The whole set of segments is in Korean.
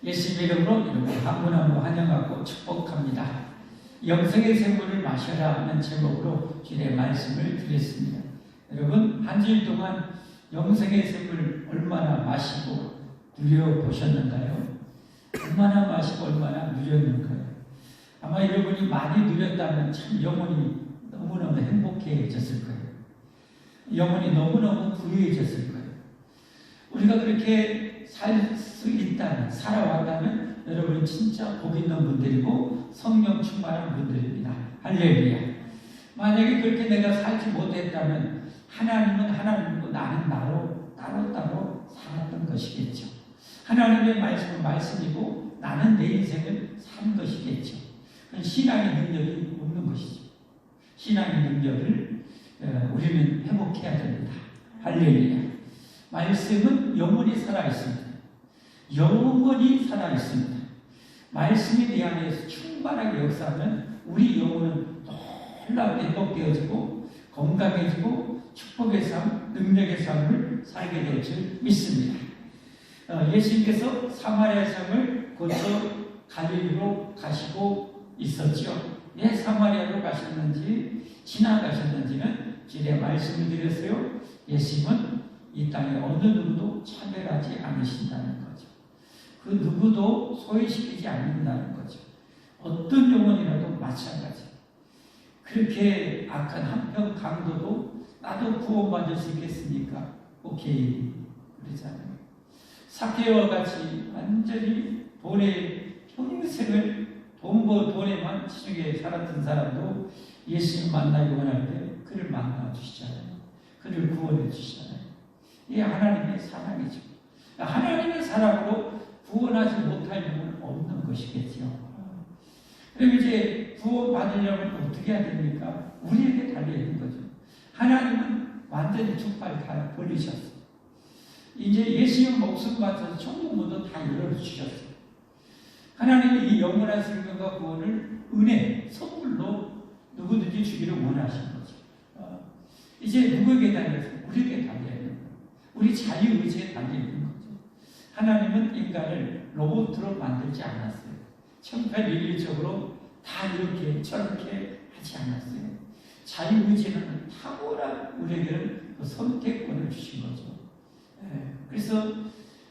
예수님 이름으로 여러분 한 분 한 분 환영하고 축복합니다. 영생의 샘물을 마셔라 하는 제목으로 주의 말씀을 드렸습니다. 여러분 한 주일 동안 영생의 샘물을 얼마나 마시고 누려보셨는가요? 얼마나 마시고 얼마나 누렸는가요? 아마 여러분이 많이 누렸다면 참 영혼이 너무너무 행복해졌을 거예요. 영혼이 너무너무 부유해졌을 거예요. 우리가 그렇게 살 수 있다면, 살아왔다면 여러분 진짜 복 있는 분들이고 성령 충만한 분들입니다. 할렐루야. 만약에 그렇게 내가 살지 못했다면 하나님은 하나님이고 나는 나로 따로 살았던 것이겠죠. 하나님의 말씀은 말씀이고 나는 내 인생을 산 것이겠죠. 그건 신앙의 능력이 없는 것이죠. 신앙의 능력을 우리는 회복해야 됩니다. 할렐루야. 말씀은 영원히 살아있습니다. 영원히 살아있습니다. 말씀이 내 안에서 충만하게 역사하면 우리 영혼은 놀랍게 회복되어지고 건강해지고 축복의 삶, 능력의 삶을 살게 될 줄 믿습니다. 예수님께서 사마리아 성을 거쳐 갈릴리로 가시고 있었죠. 왜 사마리아로 가셨는지 지나가셨는지는 주의 말씀을 드렸어요. 예수님은 이 땅에 어느 누구도 차별하지 않으신다는 거죠. 그 누구도 소외시키지 않는다는 거죠. 어떤 영혼이라도 마찬가지. 그렇게 악한 한평 강도도 나도 구원받을 수 있겠습니까? 오케이 그러잖아요. 삭개와 같이 완전히 평생을 돈에만 치중해 살았던 사람도 예수님 만나기 원할 때 그를 만나 주시잖아요. 그를 구원해 주시잖아요. 이게 하나님의 사랑이죠. 하나님의 사랑으로 구원하지 못할 영혼은 없는 것이겠죠. 그럼 이제 구원받으려면 어떻게 해야 됩니까? 우리에게 달려있는 거죠. 하나님은 완전히 두 팔 다 벌리셨어요. 이제 예수님 목숨 바쳐서 천국문도 다 열어주셨어요. 하나님이 이 영원한 생명과 구원을 은혜, 선물로 누구든지 주기를 원하시는 거죠. 이제 누구에게 달려있어요? 우리에게 달려있는 거예요. 우리 자유의지에 달려있는 거죠. 하나님은 인간을 로봇으로 만들지 않았어요. 천편일률적으로 다 이렇게 저렇게 하지 않았어요. 자유의지는 탁월한 우리에게는 그 선택권을 주신 거죠. 그래서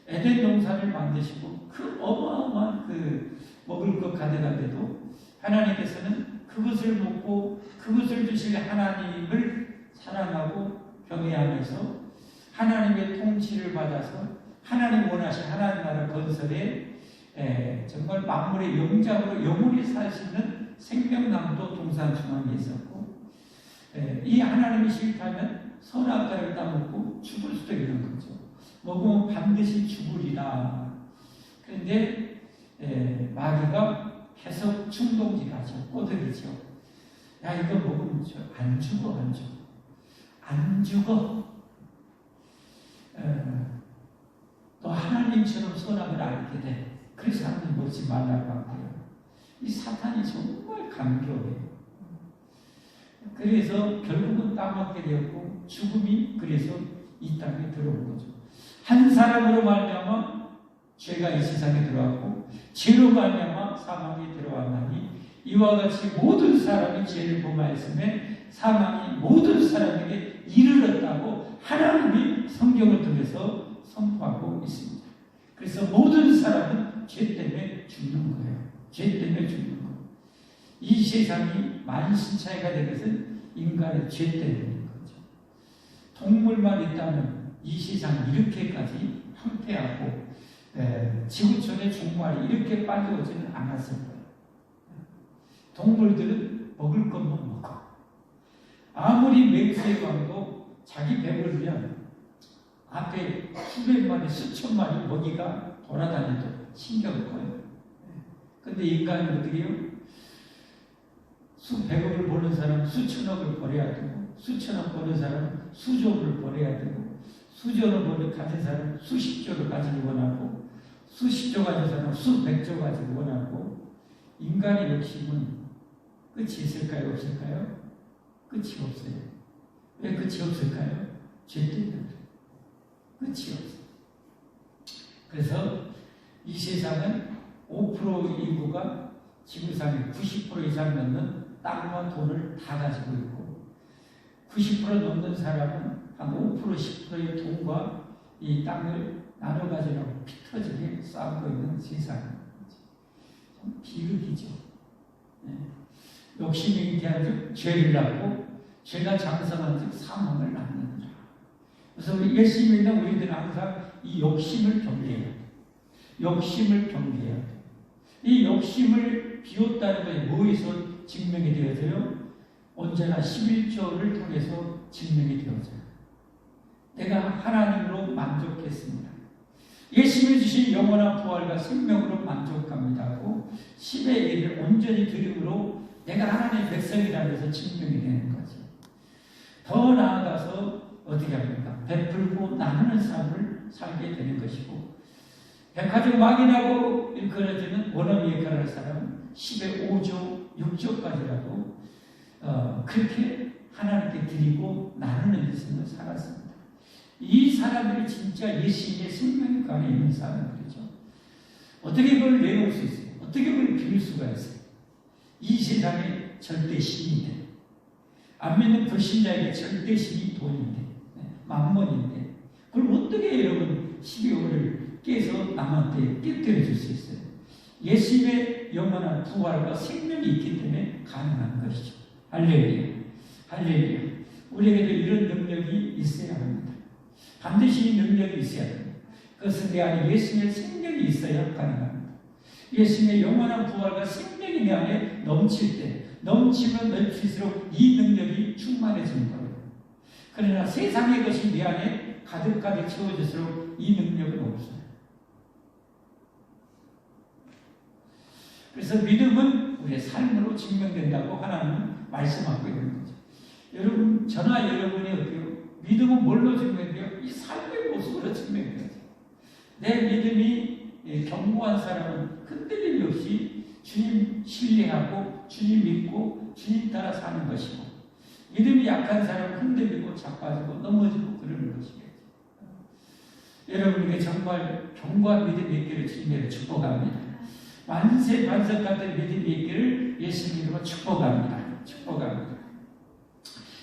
에덴 동산을 만드시고 그 어마어마한 그 먹을 것 가져가는데도 하나님께서는 그것을 먹고 그것을 주실 하나님을 사랑하고 경외하면서 하나님의 통치를 받아서 하나님 원하신 하나님 나라 건설에 정말 만물의 영장으로 영원히 살 수 있는 생명나무도 동산 중앙에 있었고 이 하나님이 싫다면 선악과를 따먹고 죽을 수도 있는 거죠. 먹으면 반드시 죽으리라. 그런데 마귀가 계속 충동질하죠. 꼬드기죠. 야 이거 먹으면 안 죽어. 또 하나님처럼 선악을 알게 돼. 그래서 하나님 먹지 말라고 하고요. 이 사탄이 정말 강경해요. 그래서 결국은 따먹게 되었고 죽음이 그래서 이 땅에 들어온 거죠. 한 사람으로 말미암아 죄가 이 세상에 들어왔고 죄로 말미암아 사망이 들어왔나니 이와 같이 모든 사람이 죄를 범하였음에 사망이 모든 사람에게 이르렀다고 하나님이 성경을 통해서 선포하고 있습니다. 그래서 모든 사람은 죄 때문에 죽는 거예요. 죄 때문에 죽는 거예요. 이 세상이 만신창이가 된 것은 인간의 죄 때문인 거죠. 동물만 있다면 이 세상이 이렇게까지 황폐하고 지구촌의 종말이 이렇게 빨개오지는 않았을 거예요. 동물들은 먹을 것만 먹어. 아무리 맹수의 왕도 자기 배부르면 앞에 수백 마리, 수천 마리 먹이가 돌아다녀도 신경을 꺼요. 근데 인간은 어떻게 해요? 백억을 버는 사람 수천억을 벌어야 되고, 수천억 버는 사람 수조를 벌어야 되고, 수조를 가진 사람 수십조를 가지기 원하고, 수십조 가진 사람 수백조 가지기 원하고, 인간의 욕심은 끝이 있을까요? 없을까요? 끝이 없어요. 왜 끝이 없을까요? 죄 때문에. 끝이 없어요. 그래서 이 세상은 5% 인구가 지구상의 90% 이상 넘는 땅과 돈을 다 가지고 있고 90% 넘는 사람은 한 5% 10%의 돈과 이 땅을 나눠 가지려고 피터지게 싸우고 있는 세상. 참 비극이죠. 네. 욕심이 잉태한즉 죄를 낳고 죄가 장성한즉 사망을 낳느니라. 그래서 우리 예수 믿는 우리들은 항상 이 욕심을 경계해야 돼. 욕심을 경계해야 돼. 이 욕심을 비웠다는 것이 뭐에서 증명이 되어져요? 언제나 11조를 통해서 증명이 되어져요. 내가 하나님으로 만족했습니다. 예수님이 주신 영원한 부활과 생명으로 만족합니다 하고 10의 1을 온전히 드림으로 내가 하나님의 백성이라고 해서 증명이 되는 거죠. 더 나아가서 어떻게 합니까? 베풀고 나누는 삶을 살게 되는 것이고 백화점 막인하고 일컬어지는 원어민 역할을 할 사람은 10의 5조, 6조까지라도 그렇게 하나님께 드리고 나누는 일생을 살았습니다. 이 사람들이 진짜 예수님의 생명이 관해 있는 사람들이죠. 어떻게 그걸 내놓을 수 있어요? 어떻게 그걸 비울 수가 있어요? 이 세상의 절대 신인데 안 믿는 불신자에게 절대 신이 돈인데 만mon인데 그걸 어떻게 여러분 12월을 깨서 남한테 깨뜨려 줄 수 있어요? 예수님의 영원한 부활과 생명이 있기 때문에 가능한 것이죠. 할렐루야. 할렐루야. 우리에게도 이런 능력이 있어야 합니다. 반드시 이 능력이 있어야 합니다. 그것은 내 안에 예수님의 생명이 있어야 가능합니다. 예수님의 영원한 부활과 생명이 내 안에 넘칠 때 넘치면 넘칠수록 이 능력이 충만해지는 거예요. 그러나 세상의 것이 내 안에 가득가득 채워질수록 이 능력은 없어요. 그래서 믿음은 우리의 삶으로 증명된다고 하나님은 말씀하고 있는 거죠. 여러분, 저나 여러분이 어때요? 믿음은 뭘로 증명돼요? 이 삶의 모습으로 증명돼요. 내 믿음이 견고한 사람은 흔들림이 없이 주님 신뢰하고 주님 믿고 주님 따라 사는 것이고 믿음이 약한 사람은 흔들리고 자빠지고 넘어지고 그러는 것이겠죠. 여러분에게 정말 견고한 믿음이 있기를 주님으로 축복합니다. 만세 반석 같은 믿음이 있기를 예수님으로 축복합니다. 축복합니다.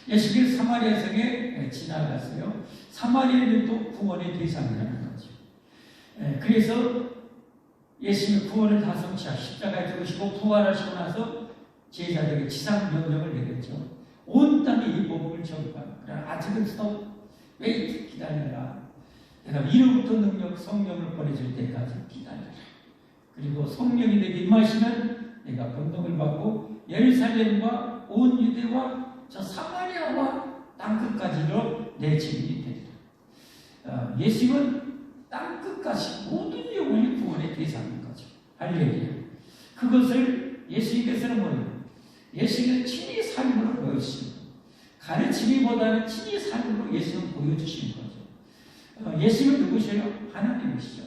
예수께서 사마리아 성에 지나갔어요. 사마리아는 또 구원의 대상이라는 거죠. 그래서 예수님의 구원을 다 성취하고 십자가에 죽으시고 부활하시고 나서 제자들에게 지상 명령을 내렸죠. 온 땅에 이 복음을 전파하라. 그러나 아직은 스톱, 웨이트, 기다려라. 내가 위로부터 능력, 성령을 보내줄 때까지 기다려라. 그리고 성령이 내게 임하시면 내가 권능을 받고 예루살렘과 온 유대와 저 사마리아와 땅끝까지로 내 증인이 되리라. 예수님은 땅끝까지 모든 영혼이 구원의 대상인 거죠. 할렐루야. 그것을 예수님께서는 뭐예요? 예수님은 친히 삶으로 보여주십니다. 가르치기보다는 친히 삶으로 예수님은 보여주신 거죠. 예수님은 누구세요? 하나님이시죠.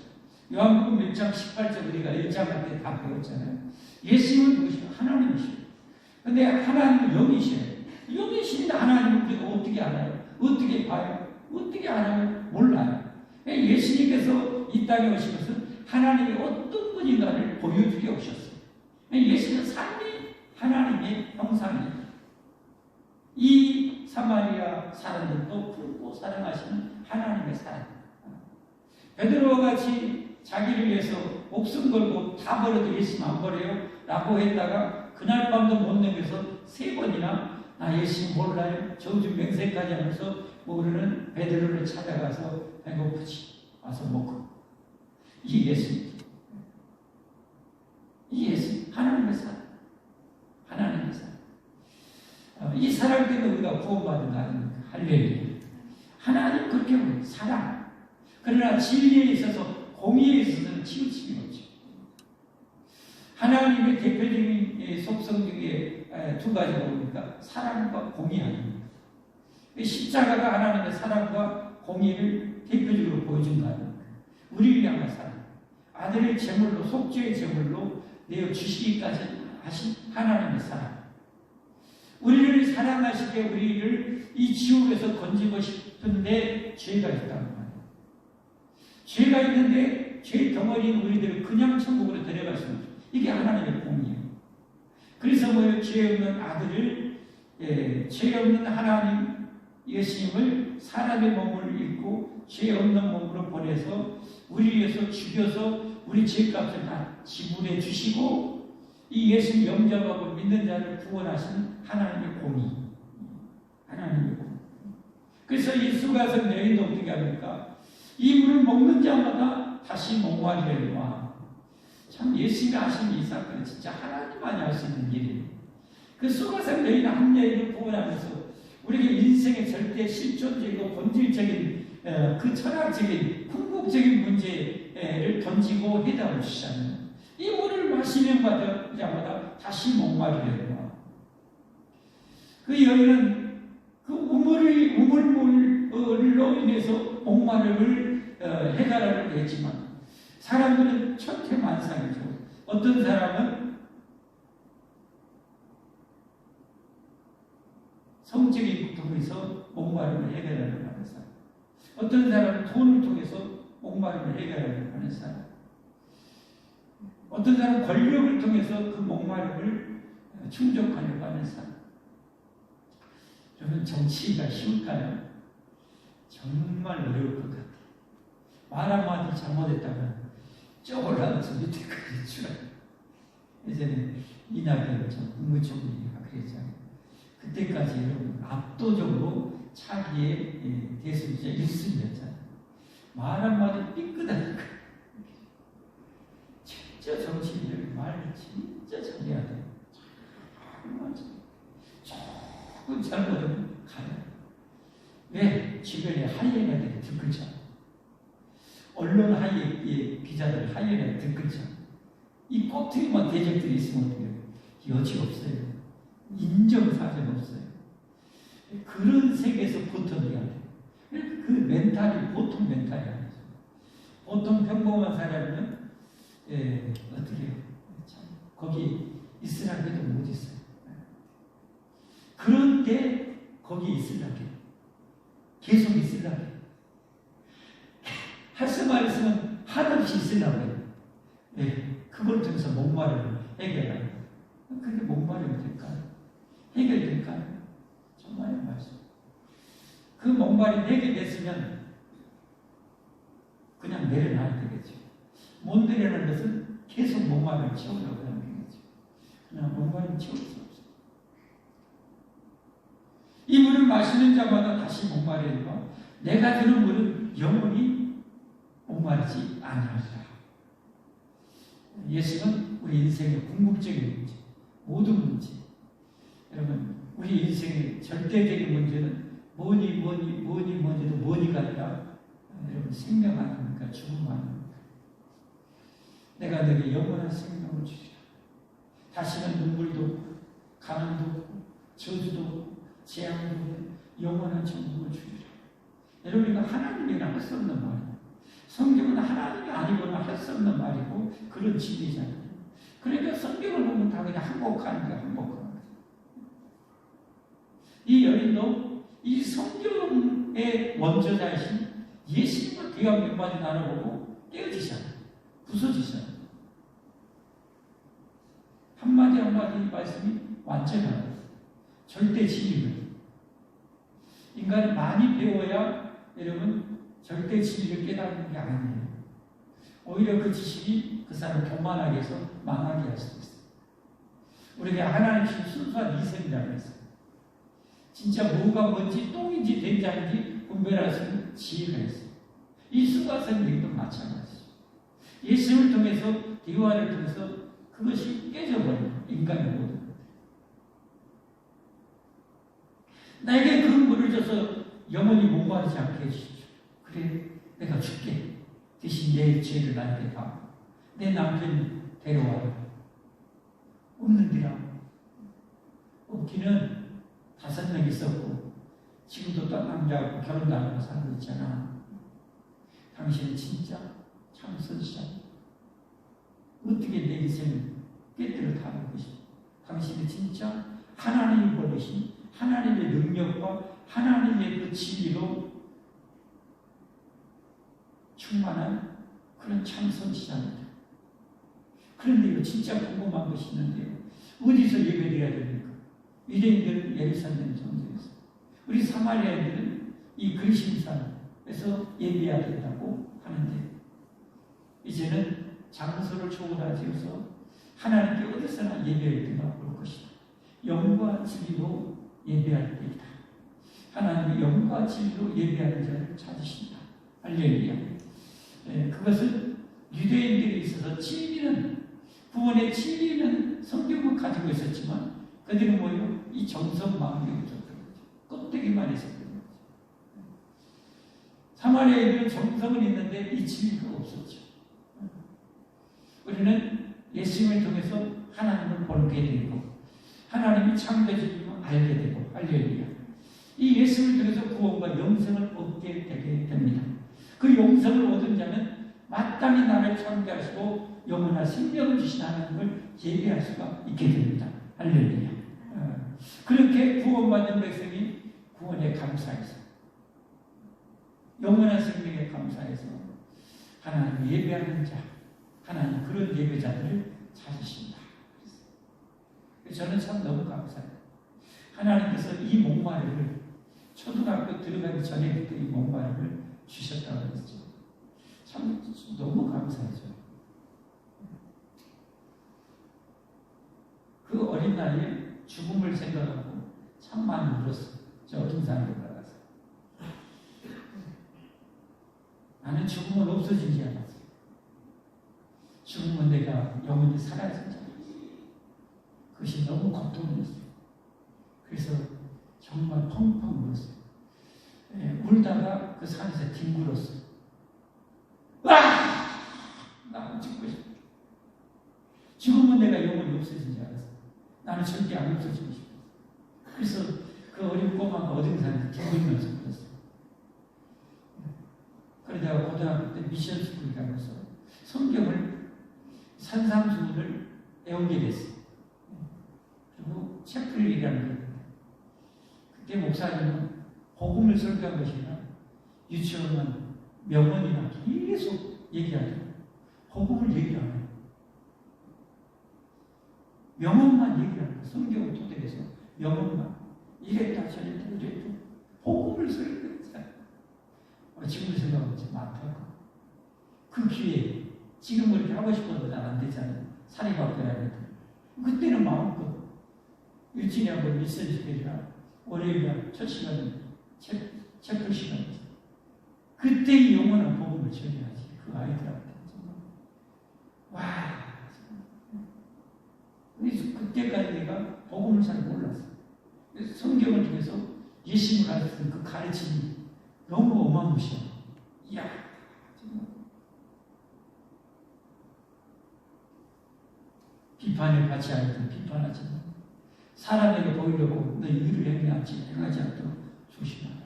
요한복음 1장 18절 우리가 1장 할 때 다 배웠잖아요. 예수님은 누구세요? 하나님이시죠. 근데 하나님은 영이시에요. 영이신데 하나님을 우리가 어떻게 알아요? 어떻게 봐요? 어떻게 알아요? 몰라요. 예수님께서 이 땅에 오신 것은 하나님이 어떤 분인가를 보여주게 오셨어요. 예수는 삶이 하나님의 형상이에요. 이 사마리아 사람들도 품고 사랑하시는 하나님의 사랑. 베드로와 같이 자기를 위해서 목숨 걸고 다 버려도 예수님 안 버려요? 라고 했다가 그날 밤도 못 넘겨서 3번이나 나 예수님 몰라요? 저주 맹세까지 하면서 모르는 베드로를 찾아가서 배고프지 와서 먹고. 이 예수님. 이 예수 하나님의 사랑. 하나님의 사랑. 이 사랑 때문에 우리가 구원받은 거 아닙니까? 할렐루야. 하나님 그렇게 보여요. 사랑. 그러나 진리에 있어서 공의에 있어서는 치우침이 없죠. 하나님의 대표적인 속성 중에 2가지가 뭡니까? 사랑과 공의 아닙니까? 십자가가 하나님의 사랑과 공의를 대표적으로 보여준 거 아닙니까? 우리를 향한 사랑. 아들의 제물로, 속죄의 제물로 내어 주시기까지 하신 하나님의 사랑. 우리를 사랑하시게 우리를 이 지옥에서 건지고 싶은데 죄가 있다는 말이에요. 죄가 있는데 죄 덩어리인 우리들을 그냥 천국으로 데려갈 수는 없어요. 이게 하나님의 공이에요. 그래서 뭐예요? 죄 없는 아들을, 죄 없는 하나님 예수님을 사람의 몸을 입고 죄 없는 몸으로 보내서 우리 위해서 죽여서 우리 죄값을 다 지불해 주시고 이 예수 영접하고 믿는 자를 구원하신 하나님의 공의. 하나님의 공의. 그래서 이 수가성 여인도 어떻게 합니까? 이 물을 먹는 자마다 다시 목마르려니와. 참 예수님이 하신 이 사건은 진짜 하나님만이 할 수 있는 일이에요. 그 수가성 여인 한 여인을 구원하면서 우리에게 인생의 절대 실존적이고 본질적인 그 철학적인 궁극적인 문제를 던지고 해답을 주시잖아요. 이 물을 마시는 자마다 다시 목마르려니와. 그 여인은 그 우물물로 인해서 목마름을 해결하려고 했지만 사람들은 천태만상이죠. 어떤 사람은 성적인 통해서 목마름을 해결하려고 하는 사람, 어떤 사람은 돈을 통해서 목마름을 해결하려고 하는 사람, 어떤 사람은 권력을 통해서 그 목마름을 충족하려고 하는 사람. 여러분, 정치가 쉬울까요? 정말 어려울 것 같아요. 말 한마디 잘못했다면 쪼글라서 밑에까지 줄어요. 예전에 이낙연 국무총리가 그랬잖아요. 그때까지 여러분 압도적으로 차기의 대선주자 1순위였잖아요. 말 한마디 삐끗하니까. 진짜 정치인들 말 진짜 잘해야 돼요. 정말 조금 잘못하면 가요. 왜? 주변에 하이에나들이 들끓죠. 언론 기자들 하이에나 들끓죠. 이 꼬투리만 대적들이 있으면 어떻게 해요? 여지 없어요. 인정사정 없어요. 그런 세계에서 버텨내야 돼요. 그 멘탈이 보통 멘탈이 아니죠. 보통 평범한 사람은 어떻게 해요? 참, 거기 있으라고 해도 못 있어요. 그런데 거기 있으려고 해요. 계속 있으려고 해요. 할 수만 있으면 한없이 있으려고 해요. 그걸 통해서 목마름을 해결하는 거예요. 그게 목마름이 될까요? 해결될까요? 정말 말씀. 그 목마름이 해결됐으면 그냥 내려놔야 되겠죠. 못 내려놓는 것은 계속 목마름을 채우려고 하는 거겠죠. 그냥 목마름을 채울 수 없어요. 이 물을 마시는 자마다 다시 목마르리라. 내가 주는 물은 영원히 목마르지 아니하리라. 예수는 우리 인생의 궁극적인 문제, 모든 문제. 여러분, 우리 인생의 절대적인 문제는 뭐니도 뭐니가 아니라 여러분 생명 아닙니까? 죽음 아닙니까? 내가 너에게 영원한 생명을 주리라. 다시는 눈물도 가난도 없고 저주도 없고 재앙도 없는 영원한 천국을 주리라. 여러분, 이거 하나님이랑 할 수 없는 말이에요. 성경은 하나님이 아니거나 할 수 없는 말이고 그런 진리잖아요. 그러니까 성경을 보면 다 그냥 항복하는 거예요. 항복하는 거예요. 이 여인도 이 성경의 원조자이신 예수님과 대화 몇 마디 나눠보고 깨어지잖아요. 부서지잖아요. 한마디 한마디 말씀이 완전한 절대 진리를. 인간은 많이 배워야 여러분 절대 진리를 깨닫는 게 아니에요. 오히려 그 지식이 그 사람을 교만하게 해서 망하게 할 수도 있어요. 우리에게 하나님 주신 순수한 이성이라고 했어요. 진짜 뭐가 뭔지 똥인지 된장인지 분별할 수 있는 지혜가 있어요. 이 수가성님도 마찬가지죠. 예수님을 통해서 대화를 통해서 그것이 깨져버려요. 인간의 모든 것. 나에게 그 물을 줘서 영원히 목마르지 않게 해주십시오. 그래, 내가 줄게. 대신 내 죄를 나한테 다. 내 남편 데려와라. 없는디라. 없기는 5명 있었고 지금도 또 남자하고 결혼도 안 하고 살고 있잖아. 당신은 진짜 참 선지자. 어떻게 내 인생을 깨뜨려 다는 것이. 당신은 진짜 하나님이 보내신 하나님의 능력과 하나님의 그 진리로 충만한 그런 참 선지자입니다. 그런데요, 진짜 궁금한 것이 있는데요. 어디서 예배드려야 됩니까? 유대인들은 예루살렘 정도에서, 우리 사마리아인들은 이 그리심산에서 예배해야 된다고 하는데, 이제는 장소를 초월하셔서 하나님께 어디서나 예배할 때가 올 것이다. 영과 진리로 예배할 때이다. 하나님의 영과 진리로 예배하는 자를 찾으신다. 할렐루야. 그것은 유대인들에 있어서 진리는, 구원의 진리는 성경을 가지고 있었지만 그들은 뭐예요? 이 정성 마음이 없었던 거죠. 껍데기만 있었던 거죠. 사마리아인들은 정성은 있는데 이 진리가 없었죠. 우리는 예수님을 통해서 하나님을 보게 되고 하나님이 창조주님을 알게 되고, 할렐루야. 이 예수님을 통해서 구원과 영생을 얻게 되게 됩니다. 그 영생을 얻은 자는 마땅히 나를 창조하시고 영원한 생명을 주신 하나님을 예배할 수가 있게 됩니다. 할렐루야. 그렇게 구원받은 백성이 구원에 감사해서, 영원한 생명에 감사해서 하나님 예배하는 자, 하나님 그런 예배자들을 찾으신다. 저는 참 너무 감사해요. 하나님께서 이 목마름을 초등학교 들어가기 전에부터 이 목마름을 주셨다고 했죠. 참 너무 감사하죠. 그 어린 나이에 죽음을 생각하고 참 많이 울었어요. 저 어린 산에 올라가서. 나는 죽음은 없어지지 않았어요. 죽음은 내가 영원히 사라진 자. 그것이 너무 고통이었어요. 그래서 정말 펑펑 울었어요. 울다가 그 산에서 뒹굴었어요. 와! 나는 죽고 싶어. 죽으면 내가 영원히 없어진 줄 알았어요. 나는 절대 안 없어지고 싶어. 그래서 그 어린 꼬마가 어딘 산에서 뒹굴면서 울었어요. 그러다가 고등학교 때 미션 스쿨에 가면서 성경을 산상수훈을 배우게 됐어요. 그리고 채플이라는 게 그때 목사님은 복음을 설교한 것이나 유치원은 명언이나 계속 얘기하죠. 복음을 얘기 안 해요. 명언만 얘기하는 거예요. 성경을 토대해서 명언만 이랬다 저랬다 이랬다 복음을 설교했어요. 지금 생각하면 참 많다고. 그 기회에 지금 그렇게 하고 싶어도 잘 안 되잖아요. 살이 바뀌어야 돼. 그때는 마음껏 일주일에 한 번 미션시켜주라. 월요일날 첫 시간은 채플 시간이죠. 그때 이 영원한 복음을 전해야지. 그 아이들한테. 와. 그래서 그때까지 내가 복음을 잘 몰랐어. 그래서 성경을 통해서 예수님이 가르치는 그 가르침이 너무 어마무시해. 이야. 정말. 비판을 받지 않고 비판하지 마. 사람에게 보이려고 너 일을 행하지 않도록 조심하라.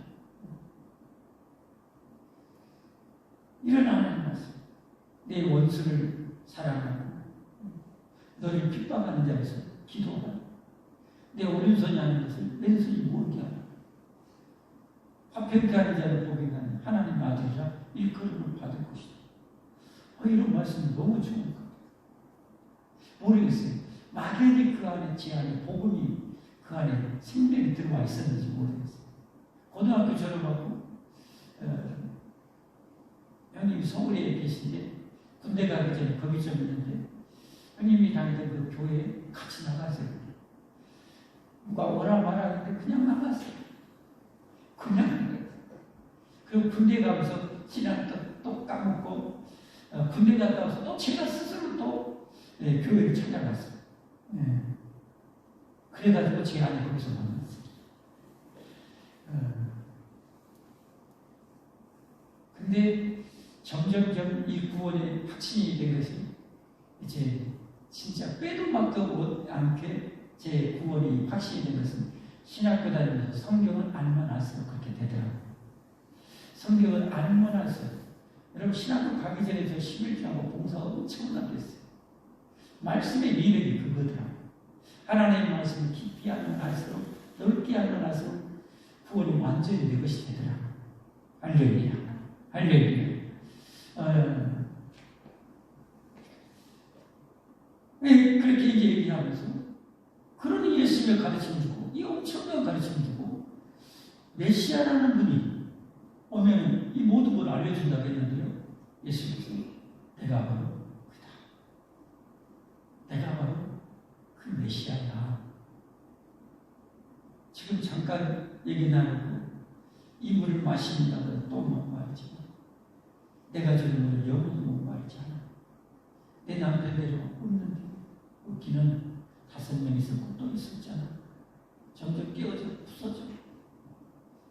이런 하나님 말씀. 내 원수를 사랑하고 너를 핍박하는 자에서 기도하라. 내 오른손이 하는 것을 왼손이 모르게 하라. 화평케 하는 자를 보게 하는 하나님 아들이라 일컬음을 받을 것이다. 이런 말씀이 너무 좋은 것 같아요. 모르겠어요. 막연히 그 안에 제 안에 복음이 그 안에 생명이 들어와 있었는지 모르겠어요. 고등학교 졸업하고 형님이 서울에 계신데 군대 가기 전에 거기 좀 있는데 형님이 다니던 그 교회에 같이 나갔어요. 누가 오라 마라 하는데 그냥 나갔어요. 그냥 나갔어요. 그리고 군대 가면서 신앙 또 까먹고 군대 갔다 와서 또 제가 스스로 또 교회를 찾아갔어요. 그래가지고 제 안에 거기서 만났어요. 근데 점점점 이 구원의 확신이 된 것이 이제 진짜 빼도 막도 않게 제 구원이 확신이 된 것은 신학교 다니면서 성경을 알면 알수록 그렇게 되더라고요. 성경을 알면 알수록. 여러분 신학교 가기 전에 저 11조하고 봉사 엄청나게 했어요. 말씀의 미력이 그거더라고요. 하나님의 말씀을 깊이 알면 알수록 넓게 알면 알수록 구원이 완전히 내 것이 되더라고요. 할렐루야. 할렐루야. 하면서 그런 예수님의 가르침을 주고 이 엄청난 가르침을 주고 메시아라는 분이 오면 이 모든 걸 알려준다고 했는데요. 예수께서 내가 바로 그다. 내가 바로 그 메시아야. 지금 잠깐 얘기 나누고 이 물을 마신다고 또 목마르지만 내가 주는 물을 영원히 목마르지 않아. 내 남편대로 웃는데 웃기는 5명 있었고 또 있었잖아. 점점 깨어져 부서져.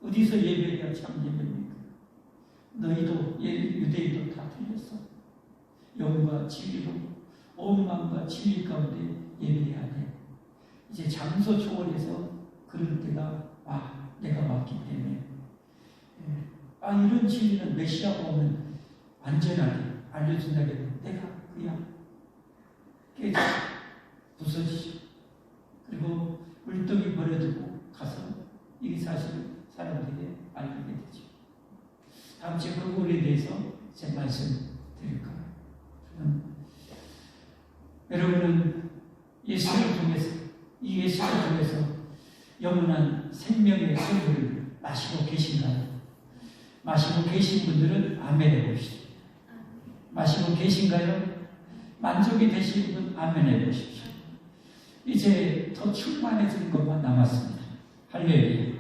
어디서 예배가 참 예배입니까? 너희도 유대인도 다 틀렸어. 영과 진리로 온 마음과 진리 가운데 예배해야 돼. 이제 장소 초월해서 그럴 때가 내가 왔기 때문에 이런 진리는 메시아가 오면 완전하게 알려준다겠네. 내가 그야 깨져 부서지죠. 그리고 물떡이 버려두고 가서 이게 사실 사람들에게 알리게 되죠. 다음 주에 그 부분에 대해서 제 말씀 드릴까요? 여러분은 예수를 통해서 이 예수를 통해서 영원한 생명의 선물을 마시고 계신가요? 마시고 계신 분들은 아멘 해봅시다. 마시고 계신가요? 만족이 되신 분 아멘 해보십시오. 이제 더 충만해지는 것만 남았습니다. 할렐루야.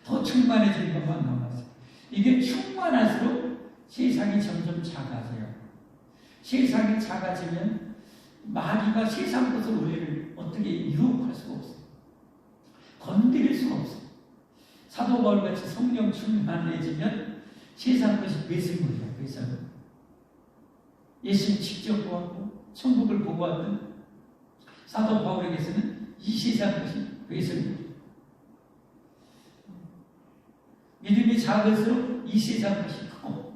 더 충만해지는 것만 남았어요. 이게 충만할수록 세상이 점점 작아져요. 세상이 작아지면 마귀가 세상 것을 우리를 어떻게 유혹할 수가 없어요. 건드릴 수가 없어요. 사도 바울같이 성령 충만해지면 세상 것이 배설물이야. 배설물. 예수님 직접 보았고 천국을 보고 왔던 사도 바울에게서는 이 세상 것이 배설물이야. 믿음이 작을수록 이 세상 것이 크고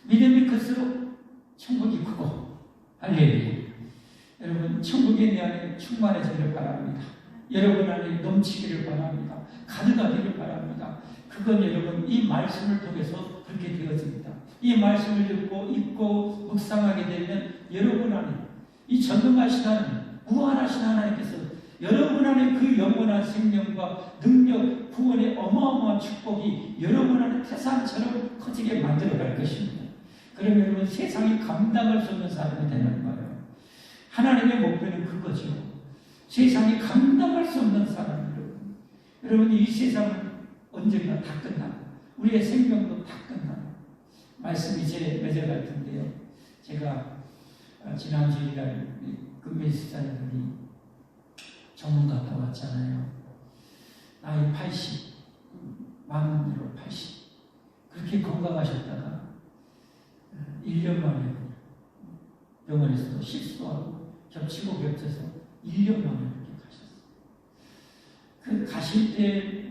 믿음이 클수록 천국이 크고 할렐루야. 여러분 천국이 내 안에 충만해지기를 바랍니다. 여러분 안에 넘치기를 바랍니다. 가득하기를 바랍니다. 그건 여러분 이 말씀을 통해서 그렇게 되어집니다. 이 말씀을 읽고 묵상하게 되면 여러분 안에 이 전능하신 하나님, 무한하신 하나님께서 여러분 안에 그 영원한 생명과 능력, 구원의 어마어마한 축복이 여러분 안에 태산처럼 커지게 만들어갈 것입니다. 그러면 여러분 세상이 감당할 수 없는 사람이 되는 거예요. 하나님의 목표는 그거죠. 세상이 감당할 수 없는 사람이에요. 여러분 이 세상은 언젠가 다 끝나고 우리의 생명도 다 끝나고 말씀이 이제 맺어갈 텐데요. 제가 지난 주일날 금메 집사님들이 정문 갔다 왔잖아요. 나이 80, 만으로 80. 그렇게 건강하셨다가 1년 만에 병원에서도 실수하고 겹치고 겹쳐서 1년 만에 그렇게 가셨어요. 그 가실 때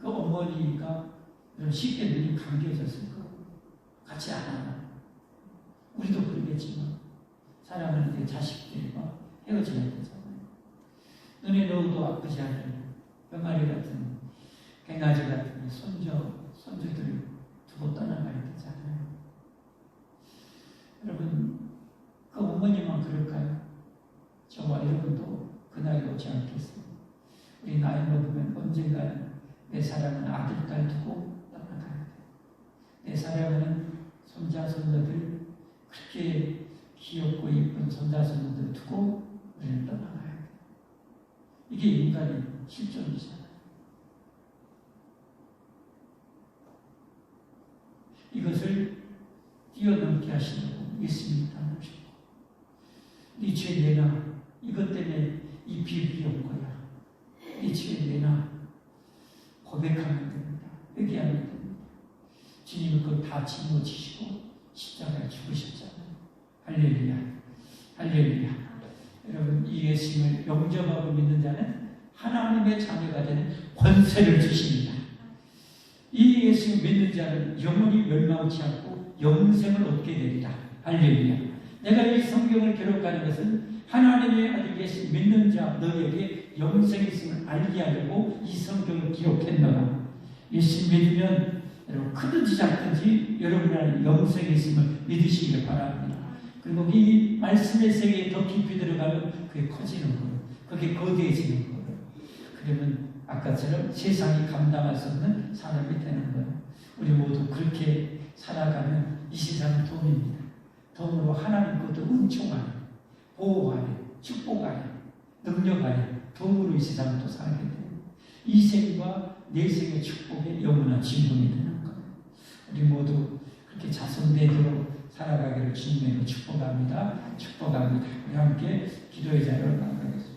그 어머니가 쉽게 눈이 감겨졌을 거고 같이 안 하나. 우리도 그러겠지만 사랑하는 자식들과 헤어져야 되잖아요. 눈에 넣어도 아프지 않은 병아리 같은 갱아지 같은 손주들을 두고 떠나가야 되잖아요. 여러분 그 어머니만 그럴까요? 저와 여러분도 그날이 오지 않겠어요. 우리 나이 먹으면 언젠가는 내 사랑하는 아들, 딸 두고 떠나가야 돼. 내 사랑하는 손자, 손녀들 그렇게 귀엽고 예쁜 손자, 손녀들 두고 우리는 떠나가야 돼. 이게 인간의 실존이잖아요. 이것을 뛰어넘게 하시려고 예수님이 따르시고 네 죄 내놔. 이것 때문에 이 비극이 온 거야. 네 죄 내놔. 고백하면 됩니다. 회개하면 됩니다. 주님은 그걸 다 짊어지시고 십자가에 죽으셨잖아요. 할렐루야. 할렐루야. 여러분 이 예수님을 영접하고 믿는 자는 하나님의 자녀가 되는 권세를 주십니다. 이 예수님을 믿는 자는 영원히 멸망치 않고 영생을 얻게 됩니다. 할렐루야. 내가 이 성경을 기록하는 것은 하나님의 아들 예수 믿는 자 너희에게 영생이 있음을 알게 하려고 이 성경을 기록했노라. 예수 믿으면 여러분 크든지 작든지 여러분 안에 영생이 있음을 믿으시길 바랍니다. 그리고 이 말씀의 세계에 더 깊이 들어가면 그게 커지는 거예요. 그게 거대해지는 거예요. 그러면 아까처럼 세상이 감당할 수 없는 사람이 되는 거예요. 우리 모두 그렇게 살아가면 이 세상은 돔입니다. 돔으로 하나님 것도 은총 안에, 보호 안에, 축복 안에, 능력 안에 돔으로 이 세상을 또 살게 돼요. 이 생과 내 생의 축복의 영원한 진동이 되는 거예요. 우리 모두 그렇게 자손되도록 살아가기를 주님으로 축복합니다. 축복합니다. 우리 함께 기도의 자리로 나가겠습니다.